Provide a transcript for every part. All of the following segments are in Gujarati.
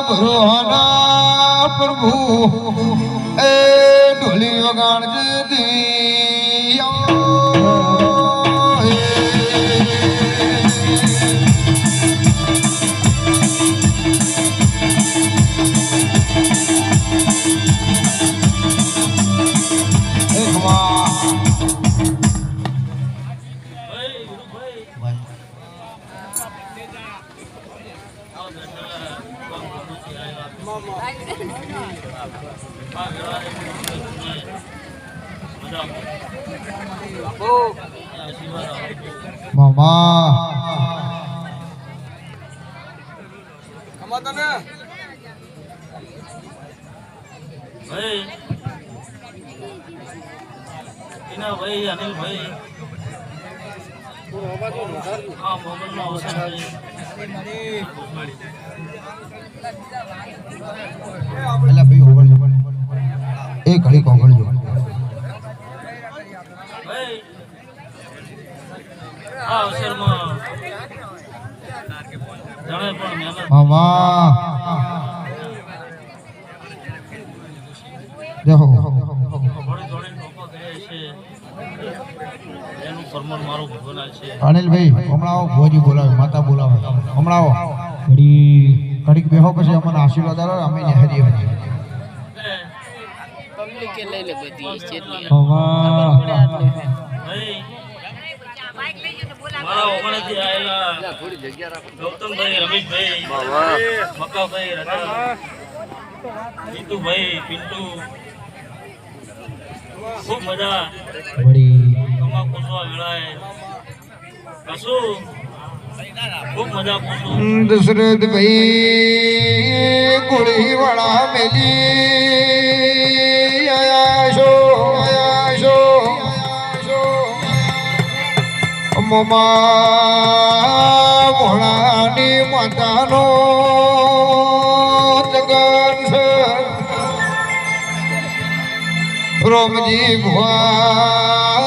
ભરોહના પ્રભુ એ ઢોલી વગાણ મામા કમાતા ને ભાઈ ઇના ભાઈ અનિલ ભાઈ હા મોહમ્મદ નો અવસર એટલે ભાઈ ઓગળજો એ ઘડી કોગળજો ભાઈ આ અવસરમાં જાણે પણ મહેનત મામા દેખો થોડી થોડી ટોપો કરે છે એનું ફરમાન મારું ભગવાન છે અનિલભાઈ હમણાં આવો ભોજી બોલાવે માતા બોલાવે હમણાં આવો ઘડીક બેહો પછી અમને આશીર્વાદ આલો અમે ન્યાહરીએ પબ્લિક કે લઈ લે બધી જેટલી ભાઈ મારા ઓગણથી આયેલા ગૌતમભાઈ રમેશભાઈ મક્કાભાઈ રાજા જીતુભાઈ પિન્ટુ ખૂબ મજા તમા પૂછવા વેળાએ કશું ખૂબ મજા પૂછું દશરથ ભાઈ ગોળી વાળા મેલી આયાશો મમા ભોળાની માતાનો જગન છે રોમજી ભગવાન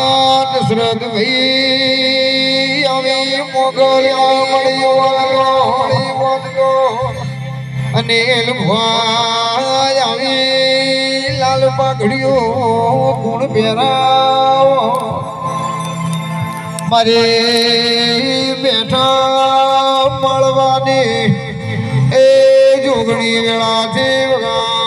દશરથ ભાઈ આવી મોગલ્યા મળી વાળો અનિલ ભગવાન આવી લાલ પાઘડીઓ ગુણ પહેરાવો મારે બેઠા મળવાની એ જોગણી વેળાથી વગાડો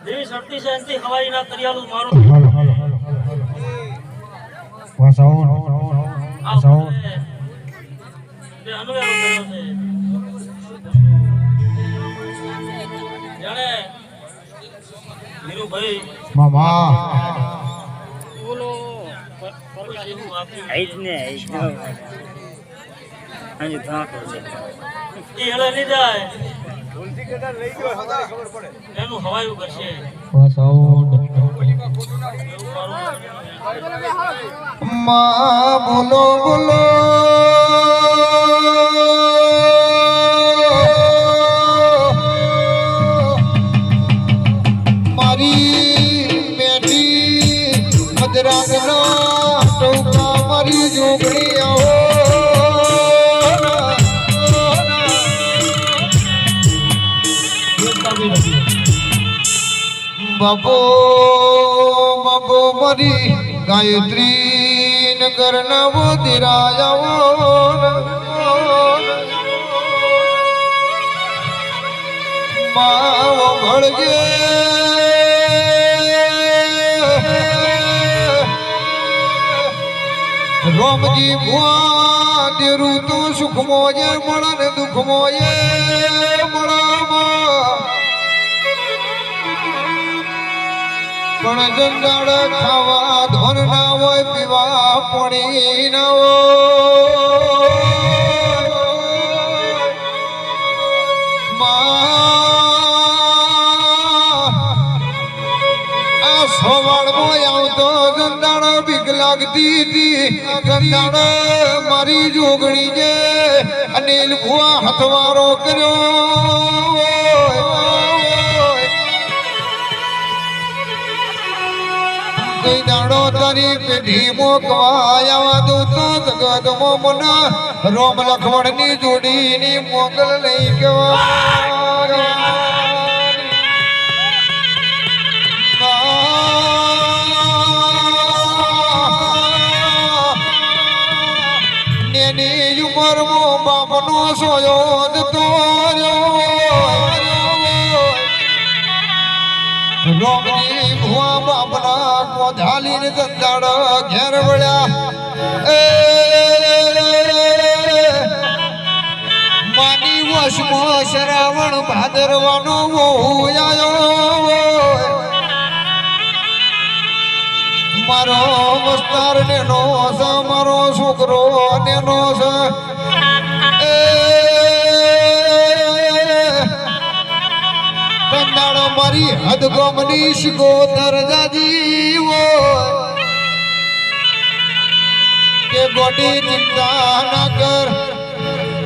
દેવી શક્તિ શાંતિ હવાઈ ના કરિયાલું મારું ભાઈ મામા બોલો આઈ ને આઈ થાકો છે એ હેલા લઈ જાય એનું હવાયું કરશે માં બોલો બોલો મારી બેટી મદરાગના ટોકા મારી જોગણી આવો બાબો બાબો મારી ગાયત્રી નગર નવો ધીરાયાવો માવો ભળજે રોમજી ભુવા દેરું તો સુખ મોજે મળન દુઃખ મોજે મળા પણ જંગાળ ખાવા ધોન ના હોય પીવા પાણી ના હોય આ સોવાળમાં આવતો જંગાળ બીક લાગતી હતી જંગાળ મારી જોગણી છે અનિલ ભુવા હથવારો કર્યો કઈ દાડો તારી પેઢી મોકવાયા દો તો જગત મોમના રોમ લખવણ ની જોડી ની મોગલ લઈ નેની ઉમર મો બાપનો સોયો તો રોમની ભુવા બાપના કોધાલીને જંદાળ ઘેર વળ્યા માની વશમાં શ્રાવણ ભાદરવાનો આયો મારો મસ્તાર નેનો છે મારો છોકરો નેનો છે મારી હદ ગમની શિકોતર જાજી કે ગોડી ચિંતા ના કર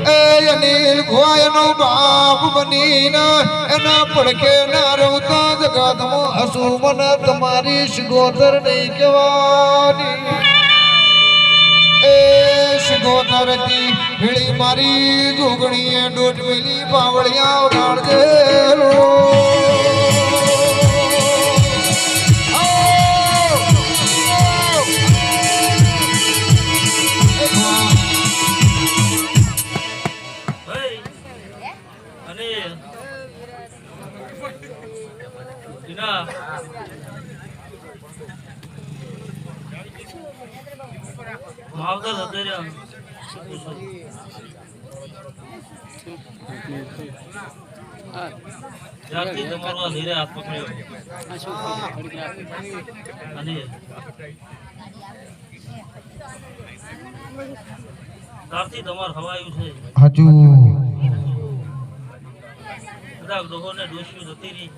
એ અનિલ ભુવાયનો બાપ બનીને એના પડકે ના રહુતો જગતમાં હસુ મને તમારી શિકોતર નહીં કહેવાની એ શિકોતરથી ભીળી મારી જોગણીએ ડોટવેલી બાવળિયા ઉડાડજે માવતર હતા ત્યારથી તમારો આ ધીરે હાથ પકડ્યો અને ત્યારથી તમારે હવાયું છે હાજુ કદાચ ડોહોને ડોસ્યું જતી રહી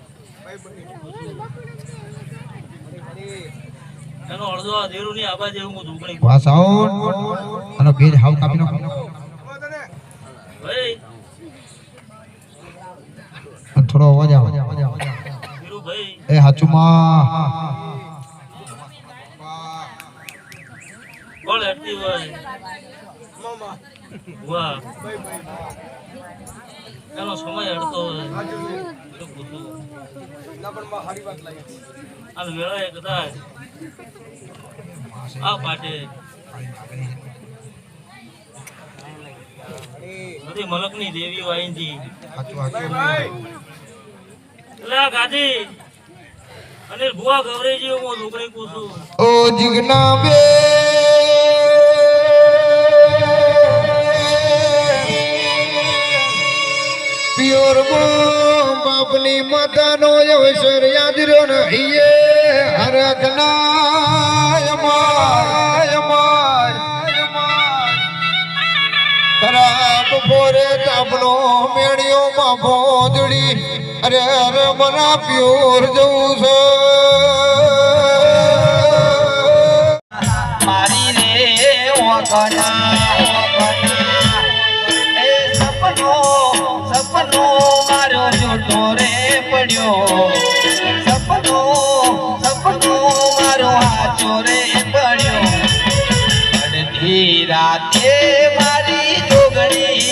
એનો અડધો આ દેરું ની આબાજ એવું હું ઝૂંકણી વાસાઓ અને ભેજ હાવ કાપી નાખો ભાઈ થોડો અવાજ આવે વીરુ ભાઈ એ હાચુમાં કોણ હેઠતી હોય મામા વાહ એનો સમય હેડતો હોય શું પૂછું ના પણ માં હારી વાત લાગી અને વેળાએ કદાચ આ પાટે બધી મલકની દેવી વાઈનજી એટલે આ ગાદી અને ભુવા ગવરેજી હું ઢોકળી પૂછું ઓ જીગના બે પિયોર બાપની માતાનો અવસર યાદ રહ્યો નહીં હરકના ખરાબ ફોરે તાપનો મેળ્યો માં ભોજડી અરે અરે મના પ્યોર જવું છે મારી રે સપનો મારો જોટો રે પડ્યો સપનો મારો હાચો રે પડ્યો અડધી રાતે મારી જોગણી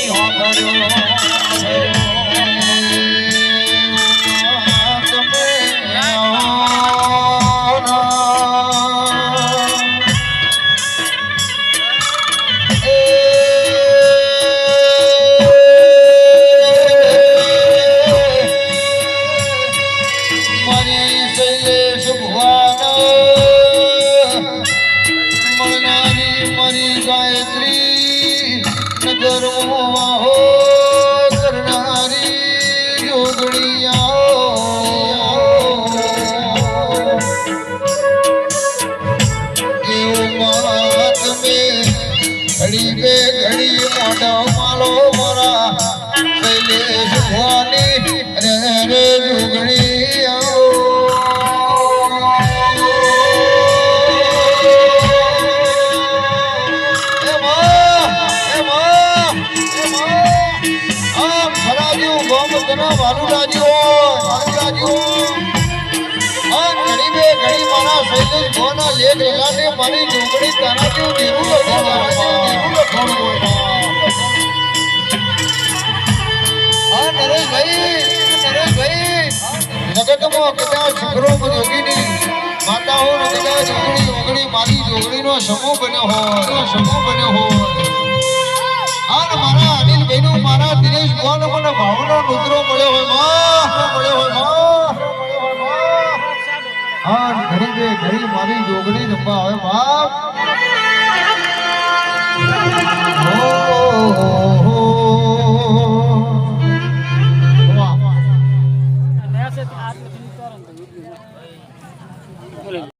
રાજી હો આ ઘડી બે ઘડી મારા સૈલેશ ભોના લેખ લગાડે મારી જોગણી તારા જેવું દેવું લખવાનું હોય આ નરેશભાઈ નગતમાં કદાચ છોકરો જોગીની માતા હો ને કદાચ ઓગણી મારી જોગણીનો સમૂહ બન્યો હોય આ ને મારા અનિલભાઈનો મારા દિનેશ ભુવાનો મને ભાવનો રુદ્રો મળ્યો હોય હા ઘડી બે ઘડી મારી જોગણી રંબા આવે બાપ બોલો